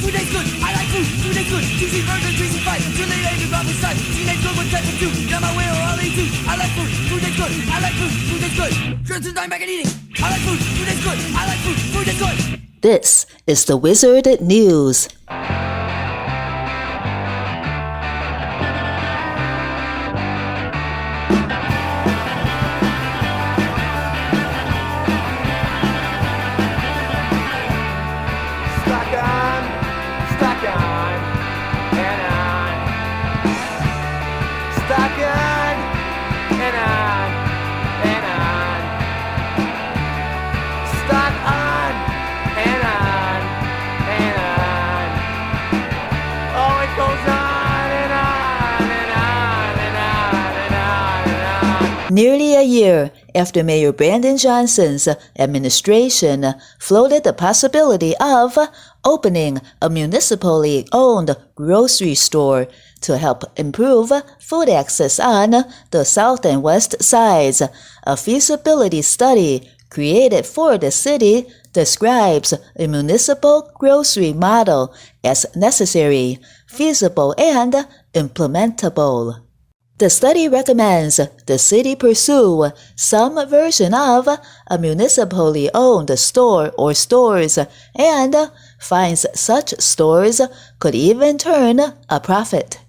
food tastes good. I like food tastes good. Juicy burger, juicy fight. Chili lady, Robin side. Teenage girl with type of two. Got my way or I'll eat too. I like food tastes good. I like food tastes good. Shrimps and dime back and eating. I like food tastes good. I like food tastes good. This is the Wizard News. Nearly a year after Mayor Brandon Johnson's administration floated the possibility of opening a municipally owned grocery store to help improve food access on the south and west sides, a feasibility study created for the city describes a municipal grocery model as necessary, feasible, and implementable. The study recommends the city pursue some version of a municipally owned store or stores and finds such stores could even turn a profit.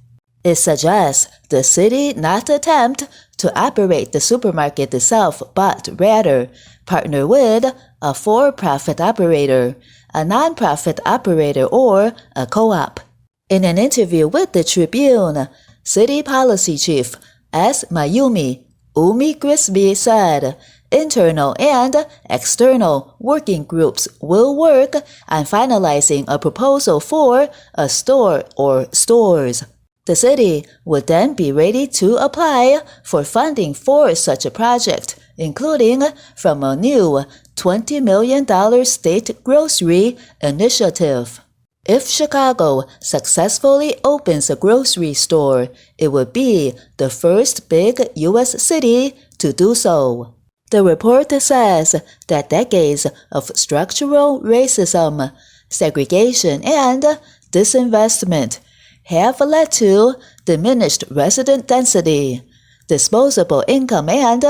It suggests the city not attempt to operate the supermarket itself, but rather partner with a for-profit operator, a non-profit operator, or a co-op. In an interview with the Tribune, City Policy Chief S. Mayumi Grigsby said internal and external working groups will work on finalizing a proposal for a store or stores. The city would then be ready to apply for funding for such a project, including from a new $20 million state grocery initiative. If Chicago successfully opens a grocery store, it would be the first big U.S. city to do so. The report says that decades of structural racism, segregation, and disinvestment have led to diminished resident density, disposable income, and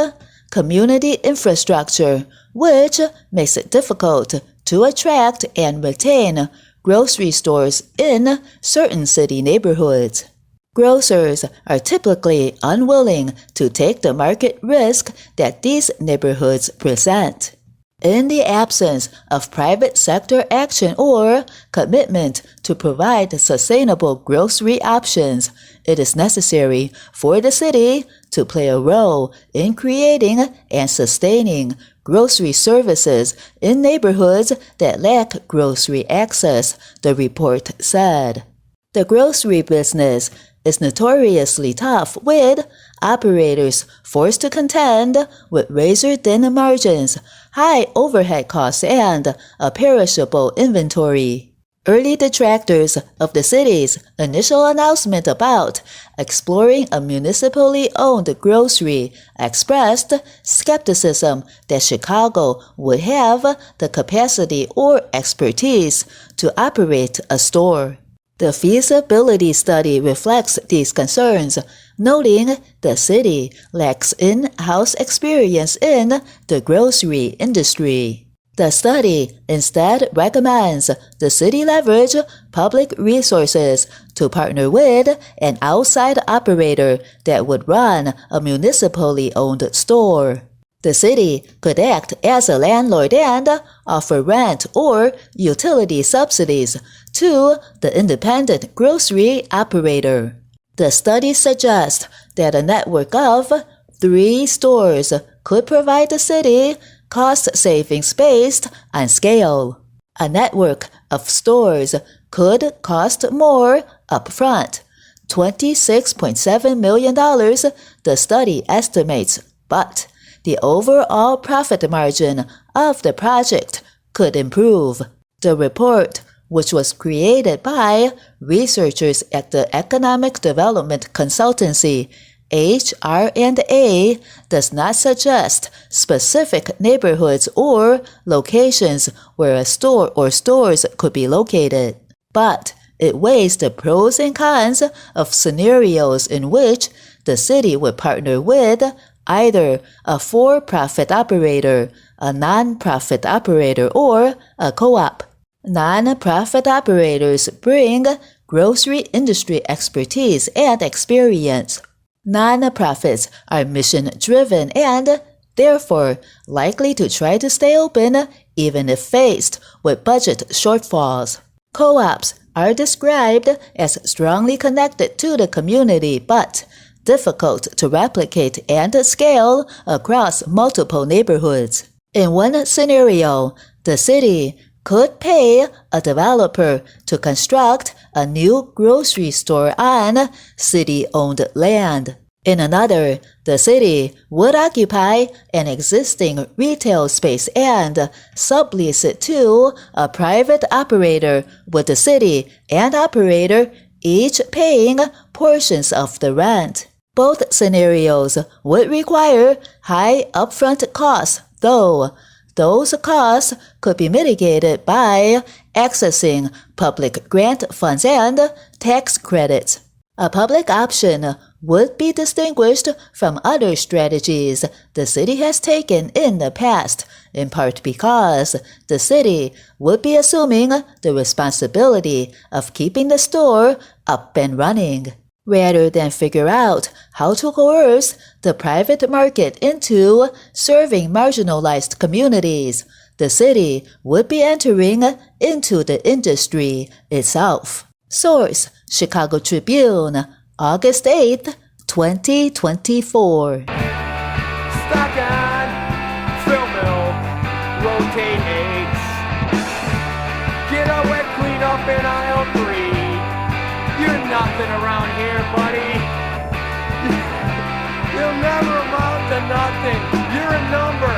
community infrastructure, which makes it difficult to attract and retain grocery stores in certain city neighborhoods. Grocers are typically unwilling to take the market risk that these neighborhoods present. In the absence of private sector action or commitment to provide sustainable grocery options, it is necessary for the city to play a role in creating and sustaining grocery services in neighborhoods that lack grocery access, the report said. The grocery business is notoriously tough, with operators forced to contend with razor-thin margins, high overhead costs, and a perishable inventory. Early detractors of the city's initial announcement about exploring a municipally owned grocery expressed skepticism that Chicago would have the capacity or expertise to operate a store. The feasibility study reflects these concerns, noting the city lacks in-house experience in the grocery industry. The study instead recommends the city leverage public resources to partner with an outside operator that would run a municipally owned store. The city could act as a landlord and offer rent or utility subsidies to the independent grocery operator. The study suggests that a network of 3 stores could provide the city cost savings based on scale. A network of stores could cost more upfront, $26.7 million, the study estimates, but the overall profit margin of the project could improve. The report, which was created by researchers at the economic development consultancy HR&A, does not suggest specific neighborhoods or locations where a store or stores could be located. but it weighs the pros and cons of scenarios in which the city would partner with either a for-profit operator, a non-profit operator, or a co-op. Non-profit operators bring grocery industry expertise and experience. Non-profits are mission-driven and, therefore, likely to try to stay open even if faced with budget shortfalls. Co-ops are described as strongly connected to the community but difficult to replicate and scale across multiple neighborhoods. In one scenario, the city could pay a developer to construct a new grocery store on city-owned land. In another, the city would occupy an existing retail space and sublease it to a private operator, with the city and operator each paying portions of the rent. Both scenarios would require high upfront costs, though those costs could be mitigated by accessing public grant funds and tax credits. A public option would be distinguished from other strategies the city has taken in the past, in part because the city would be assuming the responsibility of keeping the store up and running. Rather than figure out how to coerce the private market into serving marginalized communities, the city would be entering into the industry itself. Source: Chicago Tribune, August 8, 2024. Stock on, fill milk, rotate eggs. Get a wet clean up in aisle 3. You're nothing around here, buddy. You'll never amount to nothing. You're a number.